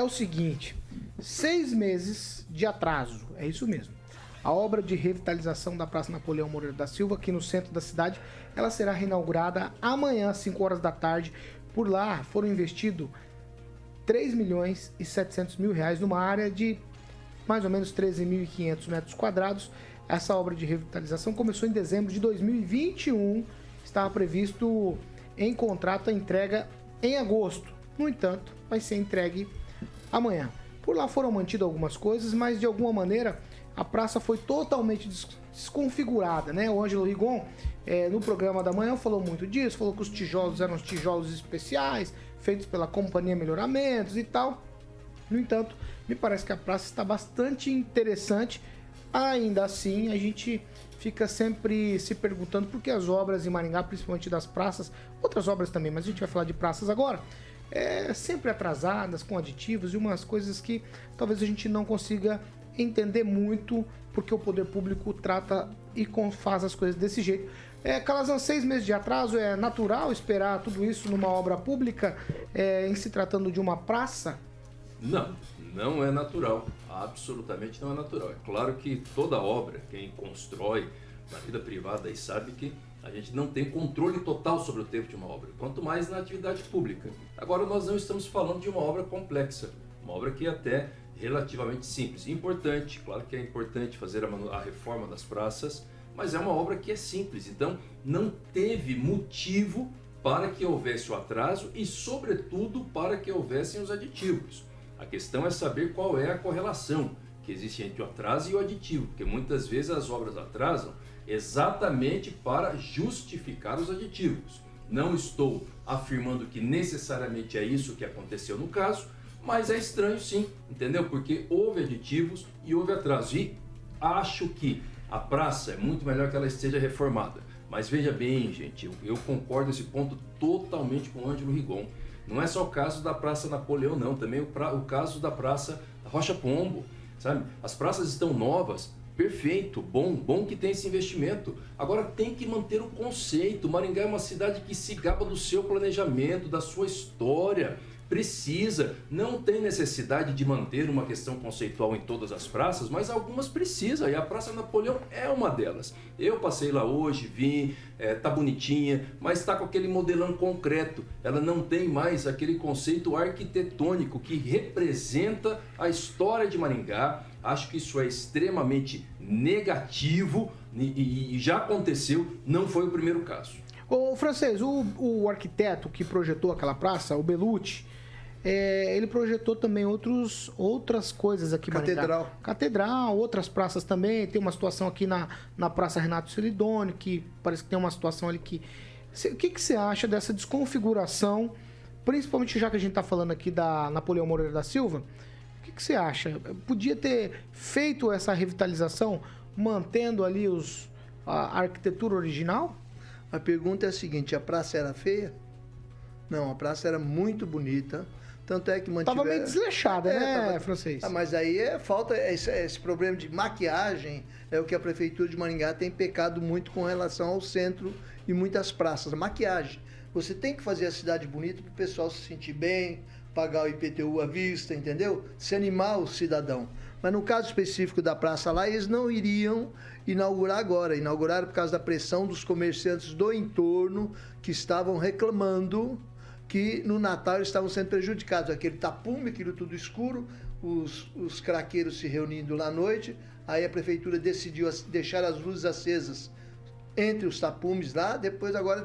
o seguinte: 6 meses de atraso, é isso mesmo. A obra de revitalização da Praça Napoleão Moreira da Silva, aqui no centro da cidade, ela será reinaugurada amanhã às 5 horas da tarde. Por lá foram investidos R$3.700.000 numa área de mais ou menos 13.500 metros quadrados. Essa obra de revitalização começou em dezembro de 2021. Estava previsto em contrato a entrega em agosto. No entanto, vai ser entregue amanhã. Por lá foram mantidas algumas coisas, mas de alguma maneira a praça foi totalmente desconfigurada, né? O Ângelo Rigon, no programa da manhã, falou muito disso, falou que os tijolos eram os tijolos especiais, feitos pela Companhia Melhoramentos e tal. No entanto, me parece que a praça está bastante interessante. Ainda assim, a gente fica sempre se perguntando por que as obras em Maringá, principalmente das praças, outras obras também, mas a gente vai falar de praças agora, sempre atrasadas, com aditivos e umas coisas que talvez a gente não consiga entender muito, porque o poder público trata e faz as coisas desse jeito. Calazan, 6 meses de atraso, é natural esperar tudo isso numa obra pública, em se tratando de uma praça? Não é natural, absolutamente não é natural. É claro que toda obra, quem constrói na vida privada aí sabe que a gente não tem controle total sobre o tempo de uma obra, quanto mais na atividade pública. Agora nós não estamos falando de uma obra complexa, uma obra que é até relativamente simples. Importante, claro que é importante fazer a reforma das praças, mas é uma obra que é simples, então não teve motivo para que houvesse o atraso e, sobretudo, para que houvessem os aditivos. A questão é saber qual é a correlação que existe entre o atraso e o aditivo, porque muitas vezes as obras atrasam exatamente para justificar os aditivos. Não estou afirmando que necessariamente é isso que aconteceu no caso, mas é estranho sim, entendeu? Porque houve aditivos e houve atraso. E acho que a praça é muito melhor que ela esteja reformada. Mas veja bem, gente, eu concordo nesse ponto totalmente com o Ângelo Rigon. Não é só o caso da Praça Napoleão, não. Também o caso da Praça Rocha Pombo, sabe? As praças estão novas, perfeito, bom que tem esse investimento. Agora tem que manter o conceito. Maringá é uma cidade que se gaba do seu planejamento, da sua história. Precisa, não tem necessidade de manter uma questão conceitual em todas as praças, mas algumas precisa, e a Praça Napoleão é uma delas. Eu passei lá hoje, vi, tá bonitinha, mas tá com aquele modelão concreto. Ela não tem mais aquele conceito arquitetônico que representa a história de Maringá. Acho que isso é extremamente negativo e já aconteceu, não foi o primeiro caso. Ô, Francês, o arquiteto que projetou aquela praça, o Belucci, ele projetou também outras coisas aqui. Catedral, outras praças também. Tem uma situação aqui na Praça Renato Celidoni, que parece que tem uma situação ali que... O que você acha dessa desconfiguração, principalmente já que a gente está falando aqui da Napoleão Moreira da Silva? O que você acha? Podia ter feito essa revitalização mantendo ali a arquitetura original? A pergunta é a seguinte: a praça era feia? Não, a praça era muito bonita. Tanto é que mantiveram... Tava meio desleixada, né, Francês? Mas aí falta esse problema de maquiagem, é o que a Prefeitura de Maringá tem pecado muito com relação ao centro e muitas praças. Maquiagem. Você tem que fazer a cidade bonita para o pessoal se sentir bem, pagar o IPTU à vista, entendeu? Se animar o cidadão. Mas no caso específico da praça lá, eles não iriam inaugurar agora. Inauguraram por causa da pressão dos comerciantes do entorno que estavam reclamando que no Natal eles estavam sendo prejudicados. Aquele tapume, aquilo tudo escuro, os craqueiros se reunindo lá à noite. Aí a prefeitura decidiu deixar as luzes acesas entre os tapumes lá. Depois agora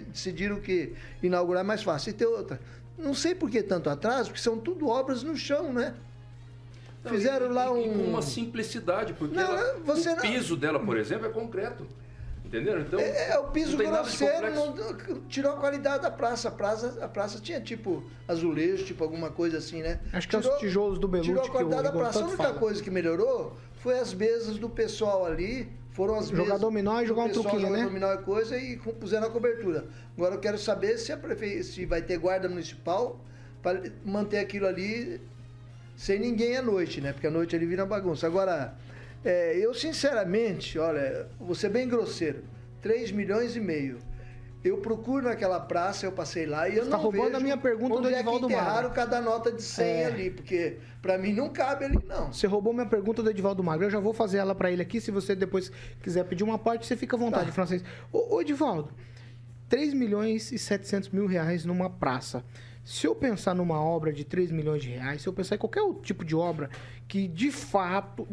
decidiram que inaugurar mais fácil. E tem outra. Não sei por que tanto atraso, porque são tudo obras no chão, né? Não, fizeram lá com uma simplicidade, porque o piso dela, por exemplo, é concreto. Entenderam? Então, o piso grosseiro tirou a qualidade da praça. A praça tinha tipo azulejo, tipo alguma coisa assim, né? Acho que os tijolos do Belucci. Tirou a qualidade da praça. A única coisa que melhorou foi as mesas do pessoal ali. Foram as mesas. Jogar dominó e jogar um truquinho, né? Dominó e coisa e puseram a cobertura. Agora eu quero saber se vai ter guarda municipal para manter aquilo ali sem ninguém à noite, né? Porque à noite ele vira bagunça. Agora, eu sinceramente, olha, vou ser bem grosseiro, 3,5 milhões. Eu procuro naquela praça, eu passei lá e eu Você não tá roubando vejo a minha pergunta do onde Edivaldo é que enterraram Magro. cada nota de 100 ali, porque para mim não cabe ali, não. Você roubou minha pergunta do Edivaldo Magro. Eu já vou fazer ela para ele aqui. Se você depois quiser pedir uma parte, você fica à vontade, Tá. francês. Ô, Edivaldo, 3 milhões e 700 mil reais numa praça. Se eu pensar numa obra de 3 milhões de reais, se eu pensar em qualquer outro tipo de obra que de fato,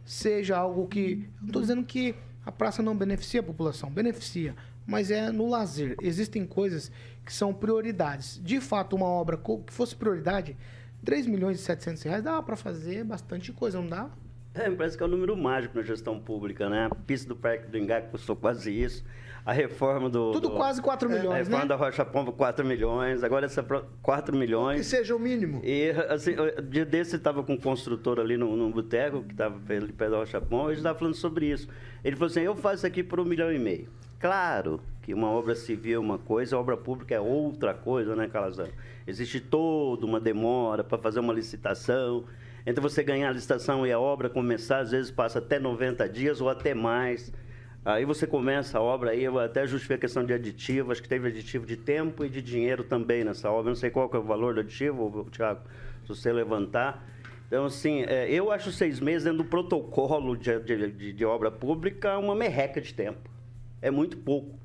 seja algo que... Não estou dizendo que a praça não beneficia a população, beneficia, mas é no lazer. Existem coisas que são prioridades. De fato, uma obra que fosse prioridade, 3 milhões e 700 reais dava para fazer bastante coisa, não dá? Parece que é um número mágico na gestão pública, né? A pista do Parque do Engá custou quase isso. A reforma Quase 4 milhões, a reforma né? da Rocha Pomba, 4 milhões. Agora essa 4 Que milhões. seja o mínimo. E, assim, dia desse, eu estava com um construtor ali no boteco, que estava ali perto da Rocha Pomba, e a gente estava falando sobre isso. Ele falou assim, eu faço isso aqui por 1,5 milhão. Claro que uma obra civil é uma coisa, a obra pública é outra coisa, né, Calazans? Existe toda uma demora para fazer uma licitação. Entre você ganhar a licitação e a obra começar, às vezes passa até 90 dias ou até mais. Aí você começa a obra, aí eu até justifiquei a questão de aditivo, acho que teve aditivo de tempo e de dinheiro também nessa obra. Não sei qual que é o valor do aditivo, Thiago, se você levantar. Então, assim, eu acho 6 meses dentro do protocolo de obra pública uma merreca de tempo. É muito pouco.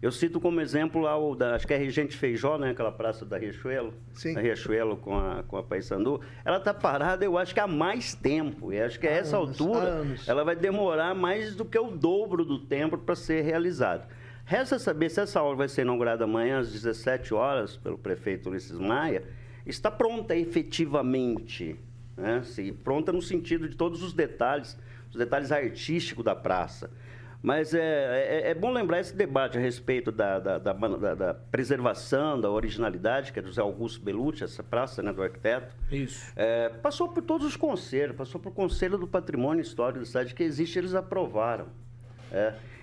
Eu cito como exemplo lá acho que é a Regente Feijó, né? Aquela praça da Riachuelo. Sim. Da Riachuelo com a Paissandu. Ela está parada, eu acho que há mais tempo. E acho que a essa altura ela vai demorar mais do que o dobro do tempo para ser realizada. Resta saber se essa obra vai ser inaugurada amanhã às 17 horas pelo prefeito Ulisses Maia. Está pronta efetivamente. Né? Pronta no sentido de todos os detalhes artísticos da praça. Mas é bom lembrar esse debate a respeito da preservação, da originalidade, que é do José Augusto Belucci, essa praça, né, do arquiteto. Isso. Passou por todos os conselhos, passou por Conselho do Patrimônio Histórico da cidade, que existe, eles aprovaram.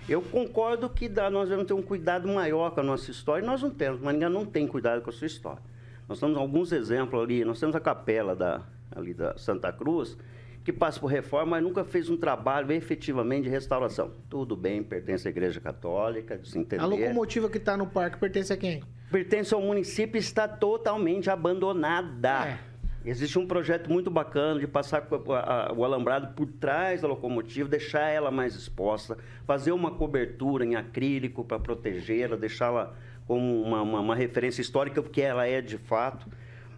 Eu concordo que nós devemos ter um cuidado maior com a nossa história, e nós não temos, Maringá não tem cuidado com a sua história. Nós temos alguns exemplos ali, nós temos a capela ali da Santa Cruz, que passa por reforma, mas nunca fez um trabalho efetivamente de restauração. Tudo bem, pertence à Igreja Católica, de se entender. A locomotiva que está no parque pertence a quem? Pertence ao município e está totalmente abandonada. Existe um projeto muito bacana de passar o alambrado por trás da locomotiva, deixar ela mais exposta, fazer uma cobertura em acrílico para protegê-la, deixá-la como uma referência histórica, porque ela é de fato.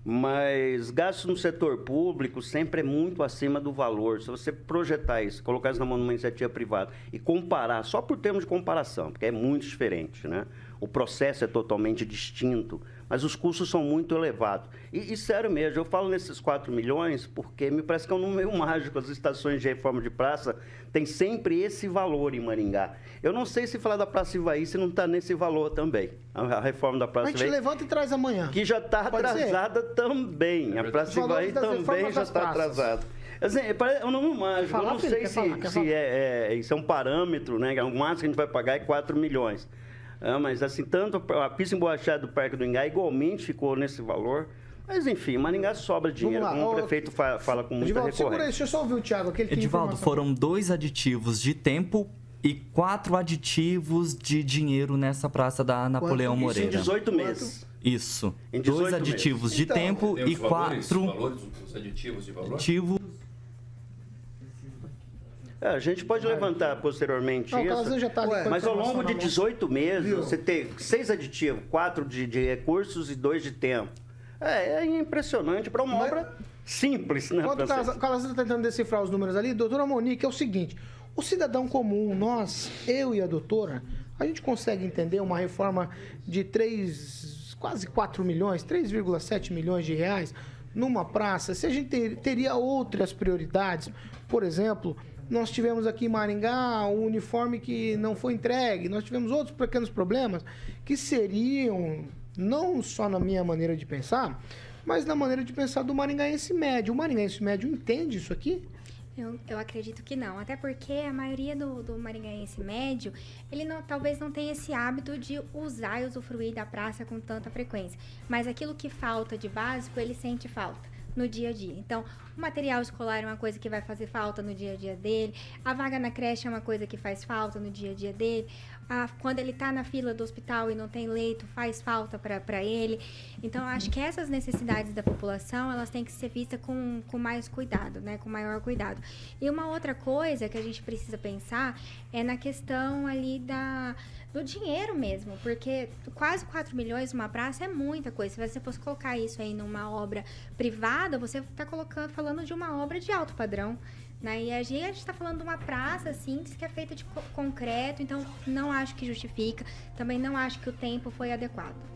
Mas gastos no setor público sempre é muito acima do valor. Se você projetar isso, colocar isso na mão de uma iniciativa privada e comparar, só por termos de comparação, porque é muito diferente, né? O processo é totalmente distinto, mas os custos são muito elevados. E sério mesmo, eu falo nesses 4 milhões porque me parece que é um número mágico. As estações de reforma de praça têm sempre esse valor em Maringá. Eu não sei se falar da Praça Ivaí, se não está nesse valor também. A reforma da Praça Ivaí. A gente levanta e traz amanhã. Que já está atrasada também. A Praça Ivaí também já está atrasada. Assim, é um número mágico. Eu não sei se isso é um parâmetro, né? O máximo que a gente vai pagar é 4 milhões. Mas, assim, tanto a pista emborrachada do Parque do Engá igualmente ficou nesse valor. Mas, enfim, Maringá sobra dinheiro, como o prefeito fala com muita Edivaldo, segura aí, recorrência. deixa eu só ouvir o Thiago. Edivaldo, foram 2 aditivos de tempo e 4 aditivos de dinheiro nessa praça da Napoleão Moreira. Isso em 18 meses. Isso. Em 18 2 aditivos de tempo Tem os e 4... os aditivos de valor? A gente pode levantar posteriormente isso, já tá ali, mas ao longo de 18 meses, Viu? você tem 6 aditivos, 4 de recursos e 2 de tempo. É impressionante para uma obra simples, né? Enquanto o Calazans está tentando decifrar os números ali, doutora Monique, é o seguinte, o cidadão comum, nós, eu e a doutora, a gente consegue entender uma reforma de quase 4 milhões, 3,7 milhões de reais numa praça, se a gente teria outras prioridades, por exemplo... Nós tivemos aqui em Maringá um uniforme que não foi entregue. Nós tivemos outros pequenos problemas que seriam, não só na minha maneira de pensar, mas na maneira de pensar do maringaense médio. O maringaense médio entende isso aqui? Eu acredito que não, até porque a maioria do maringaense médio, ele talvez não tenha esse hábito de usar e usufruir da praça com tanta frequência. Mas aquilo que falta de básico, ele sente falta. no dia a dia. Então, o material escolar é uma coisa que vai fazer falta no dia a dia dele, a vaga na creche é uma coisa que faz falta no dia a dia dele, quando ele está na fila do hospital e não tem leito, faz falta para ele. Então, eu acho que essas necessidades da população, elas têm que ser vistas com mais cuidado, né? Com maior cuidado. E uma outra coisa que a gente precisa pensar é na questão ali do dinheiro mesmo, porque quase 4 milhões numa praça é muita coisa. Se você fosse colocar isso aí numa obra privada, você está falando de uma obra de alto padrão, né? E a gente está falando de uma praça simples que é feita de concreto, então não acho que justifica, também não acho que o tempo foi adequado.